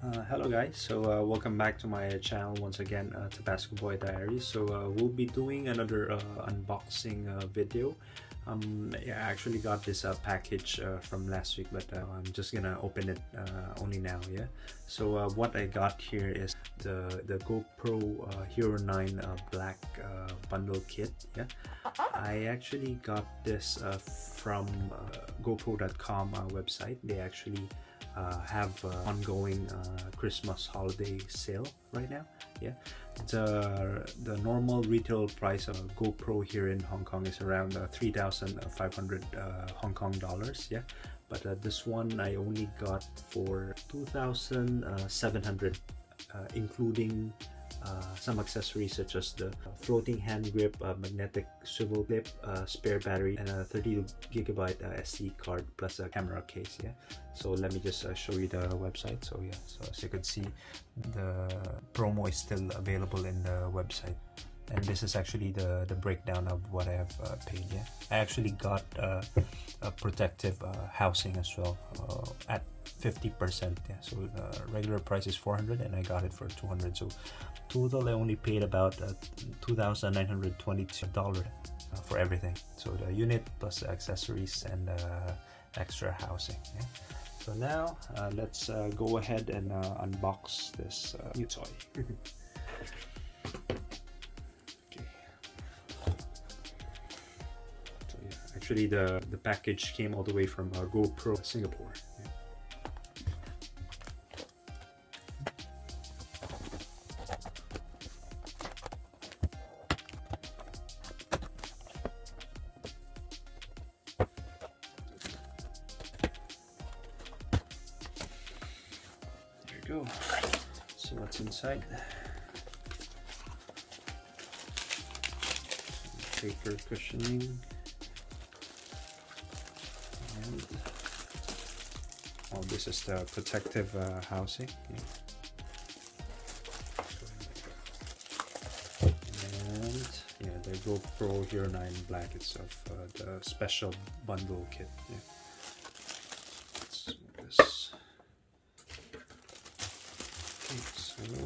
Hello guys, so welcome back to my channel once again, Tabascoboy Diaries. So we'll be doing another unboxing video. I actually got this package from last week, but I'm just gonna open it only now. Yeah. So what I got here is the GoPro Hero9 Black Bundle Kit. Yeah. I actually got this from GoPro.com website. They actually have ongoing Christmas holiday sale right now. Yeah, the normal retail price of a GoPro here in Hong Kong is around 3,500 Hong Kong dollars. Yeah, but this one I only got for 2,700, including some accessories such as the floating hand grip, magnetic swivel clip, spare battery, and a 32GB SD card plus a camera case. Yeah, so let me just show you the website. So yeah, so as you can see, the promo is still available in the website, and this is actually the breakdown of what I have paid. Yeah, I actually got a protective housing as well at 50%. Yeah, so the regular price is 400 and I got it for 200. So total I only paid about $2,922 for everything. So the unit plus the accessories and extra housing. Yeah. So now let's go ahead and unbox this new toy. Okay. So yeah, actually the package came all the way from GoPro Singapore. Yeah. Go. Let's see what's inside. Some paper cushioning, and oh, this is the protective housing. Yeah. And yeah, the GoPro Hero9 Black itself, the special bundle kit. Yeah. Let's move this. So here we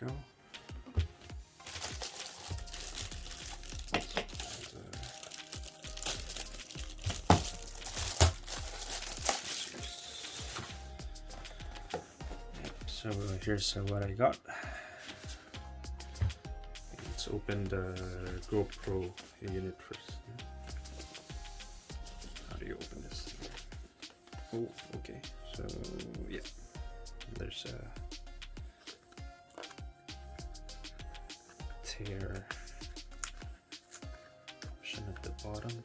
go. So here's what I got. Let's open the GoPro unit first. How do you open this? Oh, okay. So yeah, there's a tear option at the bottom.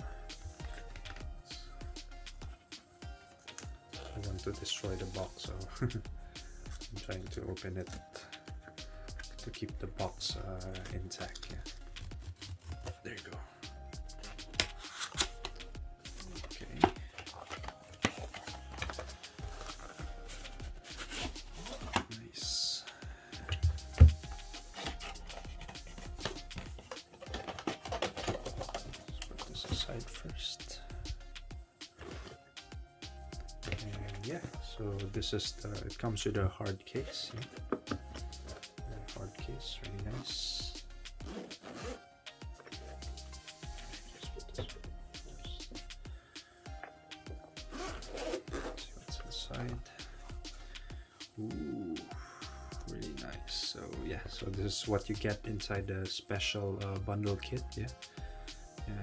I want to destroy the box, so I'm trying to open it to keep the box intact. Yeah. There you go. Okay. Nice. Let's put this aside first. And yeah, so this is it comes with a hard case. Yeah. Hard case, really nice. Just put this first. See what's inside. Ooh, really nice. So yeah, so this is what you get inside the special bundle kit. Yeah.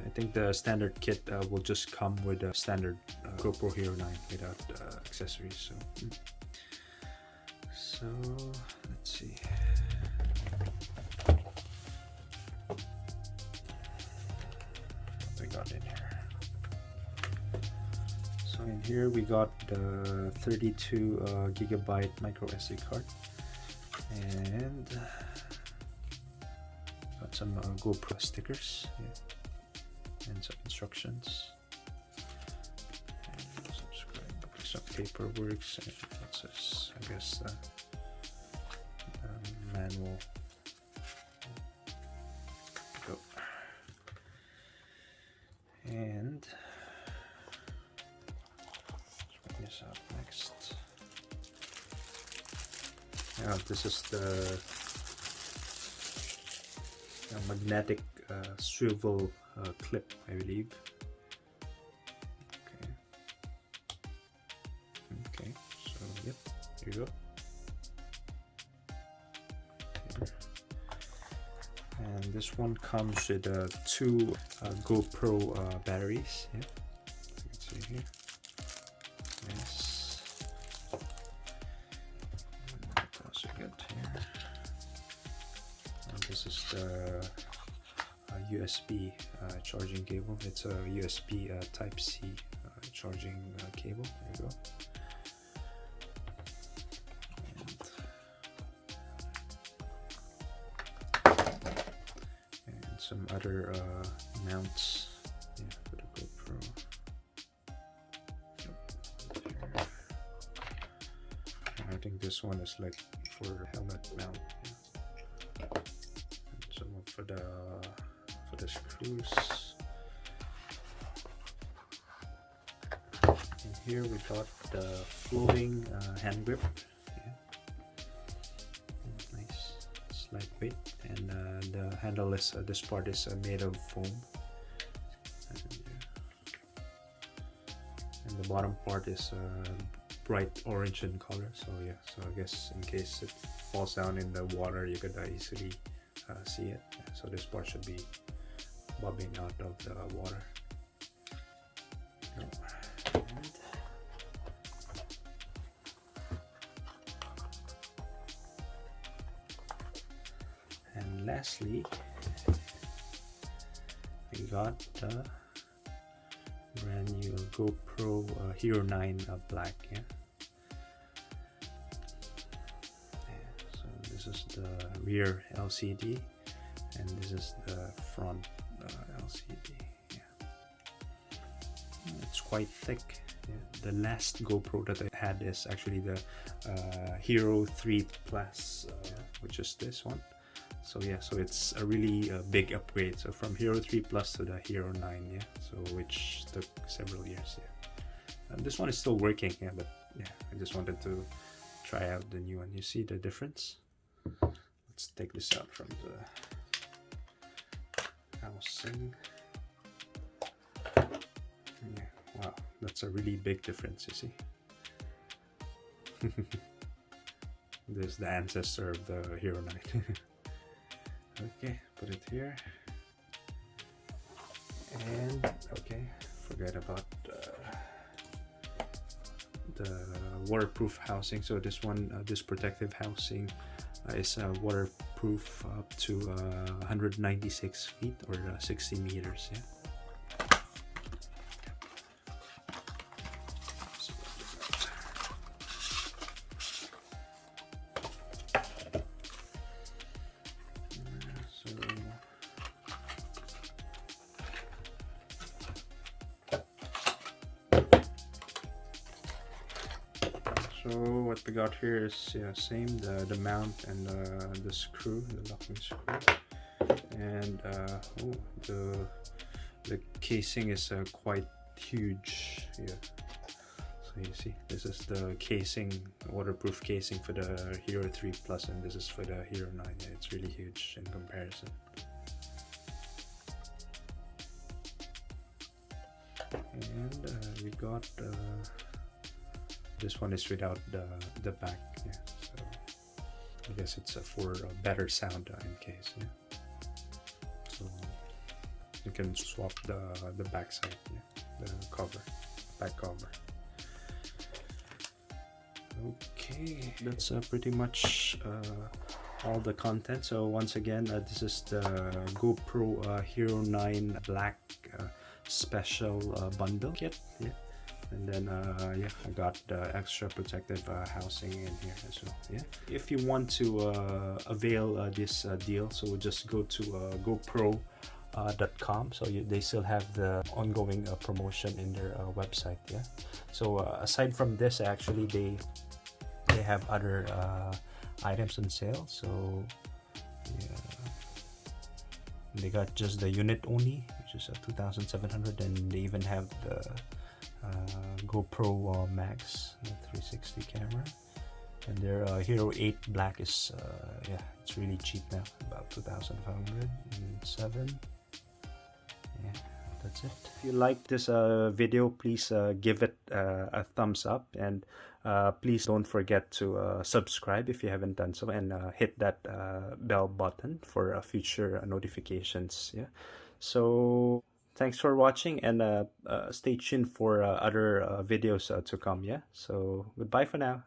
I think the standard kit will just come with a standard GoPro Hero9 without accessories. So let's see. What we got in here? So in here we got the 32GB micro SD card, and got some GoPro stickers. Yeah. And some instructions, and some paperwork, and what's this? I guess manual. Go. And bring this out next. Now this is the magnetic swivel clip, I believe. Okay, so yep, here you go. Here. And this one comes with two GoPro batteries. Yeah, you can see here. Yes. What else we got here? And this is the USB charging cable. It's a USB Type-C charging cable. There you go. And some other mounts, yeah, for the GoPro. I think this one is like for helmet mount. Yeah. And some for the screws. And here we got the floating hand grip. Yeah. Nice, it's lightweight, and the handle is this part is made of foam, and the bottom part is bright orange in color. So yeah, so I guess in case it falls down in the water, you could easily see it. Yeah, so this part should be bobbing out of the water. And lastly, we got the brand new GoPro Hero9 Black. Yeah. So this is the rear LCD, and this is the front LCD. Yeah, it's quite thick. Yeah. The last GoPro that I had is actually the Hero 3 Plus, which is this one. So yeah, so it's a really big upgrade. So from Hero 3 Plus to the Hero 9, yeah. So which took several years. Yeah. This one is still working. Yeah, but yeah, I just wanted to try out the new one. You see the difference? Let's take this out from the housing. Yeah, wow, that's a really big difference, you see. This is the ancestor of the Hero 9. Okay, put it here. And okay, forget about the waterproof housing. So this one, this protective housing is waterproof up to 196 feet or 60 meters. Yeah. So what we got here is same, the mount and the screw, the locking screw, and the casing is quite huge. Yeah. So you see, this is the casing, waterproof casing for the Hero 3 Plus, and this is for the Hero 9. Yeah, it's really huge in comparison. And we got this one is without the back. Yeah, so I guess it's for better sound in case. Yeah, so you can swap the back side. Yeah, the cover, back cover. Okay, that's pretty much all the content. So once again, this is the GoPro Hero 9 Black special bundle kit. Yeah. And then yeah, I got the extra protective housing in here as well. Yeah, if you want to avail this deal, so just go to GoPro.com. So they still have the ongoing promotion in their website. Yeah, so aside from this, actually they have other items on sale. So yeah, they got just the unit only, which is a 2700, and they even have the GoPro Max, the 360 camera. And their Hero 8 Black is yeah, it's really cheap now, about 2,507. Yeah, that's it. If you like this video, please give it a thumbs up, and please don't forget to subscribe if you haven't done so, and hit that bell button for future notifications. Yeah, so thanks for watching, and stay tuned for other videos to come. Yeah, so goodbye for now.